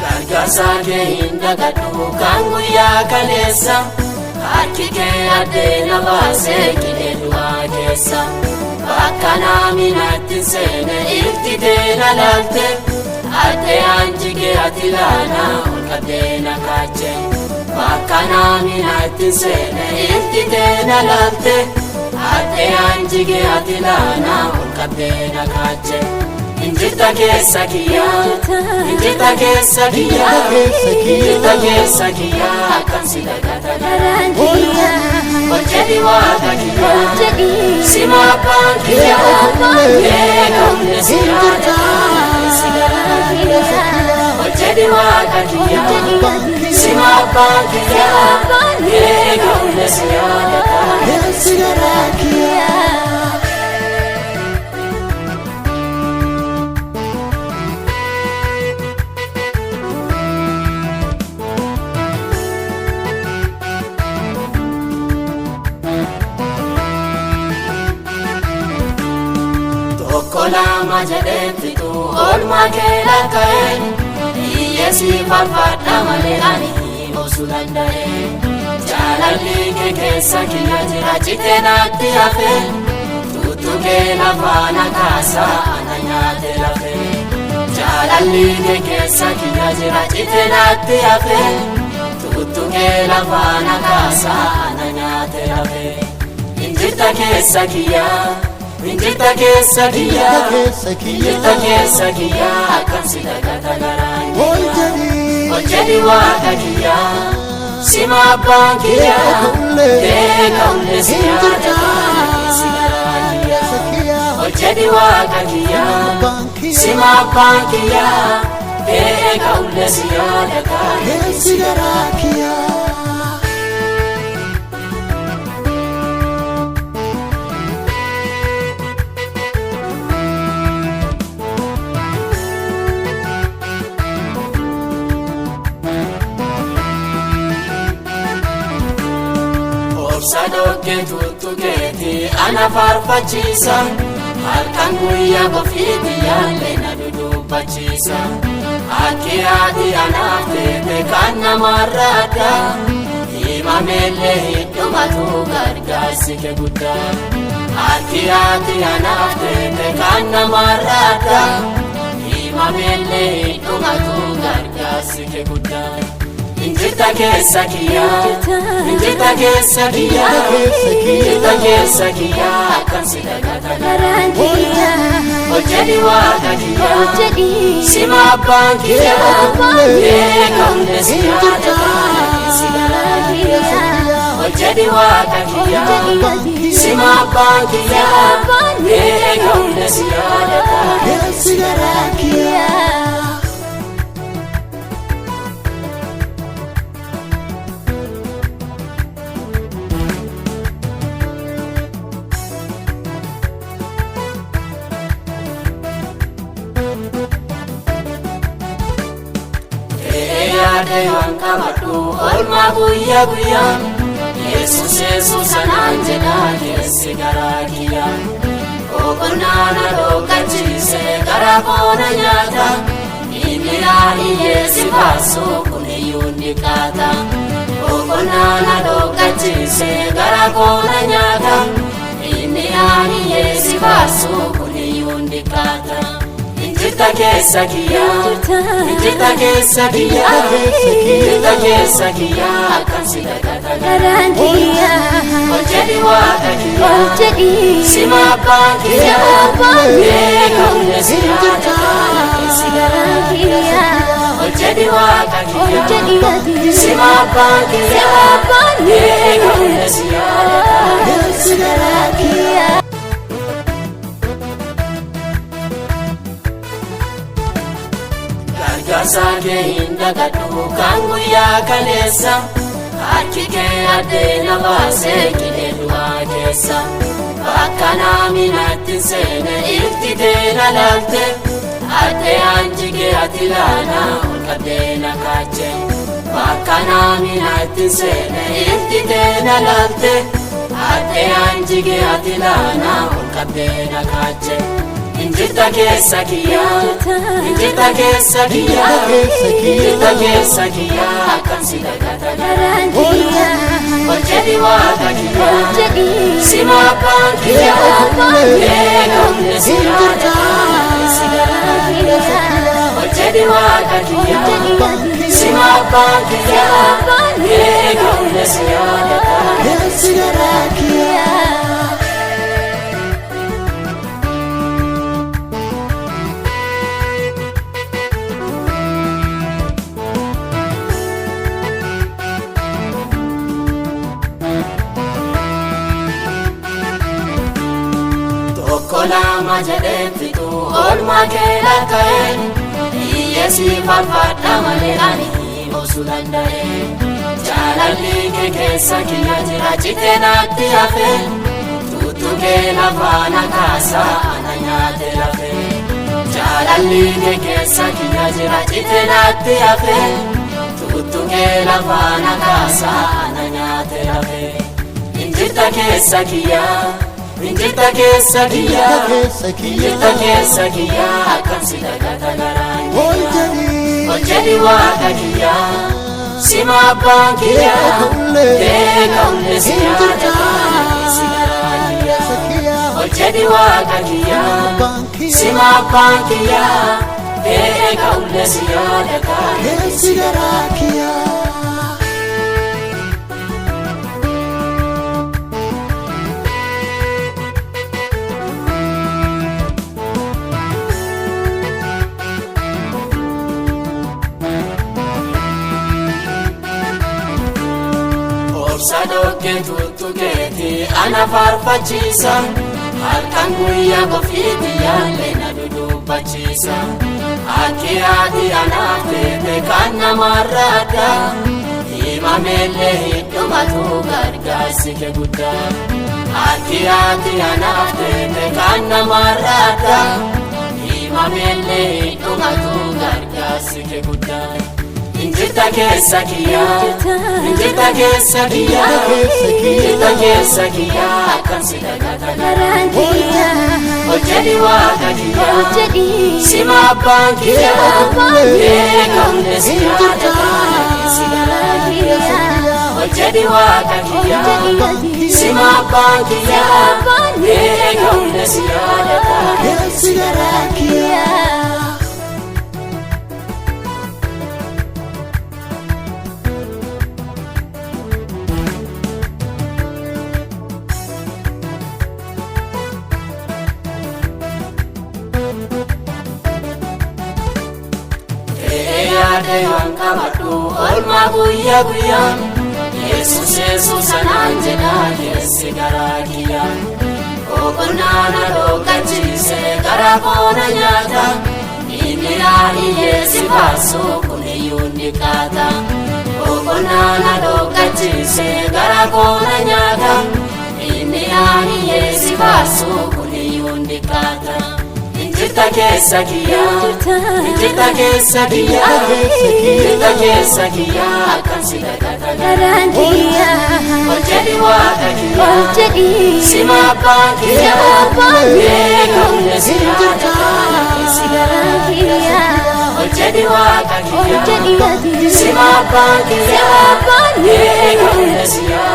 Gargaarsaake hindagadu kan guyyaa kaleessa harki kee addeena baasee qidee du'aa keessa bakka naaminatti seene iltitee na laalte addee anjigee ati laana ol qabdee na kaache bakka naaminatti seene iltitee na laalte addee anjigee ati laana ol qabdee na kaache. Injita keessa kiyyaa, injita keessa kiyyaa, injita keessa kiyyaa akkan si lagata garaan kiyyaa. Hojjeti waaqa kiyyaa, sima abbaan kiyyaa, eega hunde si yaada si garaan kiyyaa. Hojjeti waaqa kiyyaa, sima abbaan kiyyaa, eega hunde si yaada si garaan kiyyaa. Kolama jedheefitu olmaa kee lakka'e hiyyeessi farfadha malee ani obsuu danda'e jaalalli kee keessa kiyya jira citee natti hafe tuttu kee lafaana kaasa ana nyaate lafe jaalalli kee keessa kiyya jira citee natti hafe tuttu kee lafaana kaasa ana nyaate lafe injita keessa kiyya. Injita keessa kiyyaa, injita keessa kiyyaa akkan si lagata garaan kiyyaa. Hojjeti waaqa kiyyaa, sima abbaan kiyyaa, eega hunde si yaada si garaan kiyyaa. Hojjeti waaqa kiyyaa, sima abbaan kiyyaa, eega hunde si yaada si garaan kiyyaa. Sadoke tuttu keeti ana farfachiisa halkan guyyaa bofiiti yaalle na dudubbachiisa akki haati anaaf teete kan namarra addaa himameellee hiddumatu gargaarsi kee guddaa akki haati anaaf teete kan namarra addaa himameellee hiddumatu gargaarsi kee guddaa. Injita keessa kiyyaa, injita keessa kiyyaa, injita keessa kiyyaa akkan si lagata garaan kiyyaa. Hojjeti waaqa kiyyaa, sima abbaan kiyyaa, eega hunde si yaada si garaan kiyyaa. Hojjeti waaqa kiyyaa, sima abbaan kiyyaa, eega hunde si yaada si garaan kiyyaa. Dewan kamadu olma guyyaa guyyaa Yesus Yesus anaan jedha keessi garaa kiyyaa Okonaana dhokkachiise garaa koona nyaata inni hiyyeessi baasuu kuniyyuun dhiqaata Okonaana dhokkachiise garaa koona nyaata inni hiyyeessi baasuu kuniyyuun dhiqaata. Injita keessa kiyyaa, injita keessa kiyyaa, injita keessa kiyyaa akkan si lagata garaan kiyyaa. Hojjeti waaqa kiyyaa, sima abbaan kiyyaa, eega hunde si yaada si garaan kiyyaa. Hojjeti waaqa kiyyaa, sima abbaan kiyyaa, eega hunde si yaada si garaan kiyyaa. Gargaarsaake hindagadu kan guyyaa kaleessa harki kee addeena baasee qidee du'aa keessa bakka naaminatti seene iltitee na laalte addee anjigee ati laana ol qabdee na kaache bakka namni itti seene itti teena laalte adde anjige ati laana ol qabdee na kaache injirta keessa kiyyaa injirta keessa kiyyaa injirta keessa kiyyaa akkam si dagata garaan kiyyaa ol jedhi waaqa kiyyaa sima abbaan kiyyaa eega humne si yaada si garaan kiyyaa ol jedhi waaqa kiyyaa sima abbaan kiyyaa eega humne si yaada si garaan kiyyaa. Kolama jedhee fitu olmaa kee lakka'ee hiyyeessi farfadha malee ani obsuu danda'e jaalalli kee keessa kiyya jira citee natti hafe tuttu kee lafaan kaasa ana nyaate lafe jaalalli kee keessa kiyya jira citee natti hafe tuttu kee lafaan kaasa ana nyaate lafe injirta keessa kiyya injirta keessa kiyyaa injirta keessa kiyyaa akkam si dagata garaan kiyyaa ol jedhi waaqa kiyyaa sima abbaan kiyyaa eega humne si yaada si garaan kiyyaa ol jedhi waaqa kiyyaa sima abbaan kiyyaa eega humne si yaada si garaan kiyyaa. Sadoke tuttu keeti ana farfachiisa halkan guyyaa kofiiti yaalle na dudubbachiisa akki ati anaaf teete kan namarra adda himameellee hidhumatu gargaarsi kee guddaa akki ati anaaf teete kan namarra adda himameellee hidhumatu gargaarsi kee guddaa. Injirta keessa kiyyaa injirta keessa kiyyaa injirta keessa kiyyaa akkam si dagata garaan kiyyaa ol jedhi waaqa kiyyaa sima abbaan kiyyaa eega humne si yaada si garaan kiyyaa ol jedhi waaqa kiyyaa sima abbaan kiyyaa eega humne si yaada si garaan kiyyaa. Yaadayyoon qabadhu olmaa guyyaa guyyaan Yesuus Yesuus anaan jedha keessi garaa kiyyaa boqonnaan dhokkachiise garaa koona nyaata inni hiyyeessi baasu kuniyyuu ni kaata boqonnaan dhokkachiise garaa koona nyaata inni hiyyeessi baasu kuniyyuu ni kaata. Injirta keessa kiyyaa injirta keessa kiyyaa injirta keessa kiyyaa akkam si dagata garaan kiyyaa ol jedhi waaqa kiyyaa sima abbaan kiyyaa eega humne si yaada si garaan kiyyaa ol jedhi waaqa kiyyaa sima abbaan kiyyaa eega humne si yaada.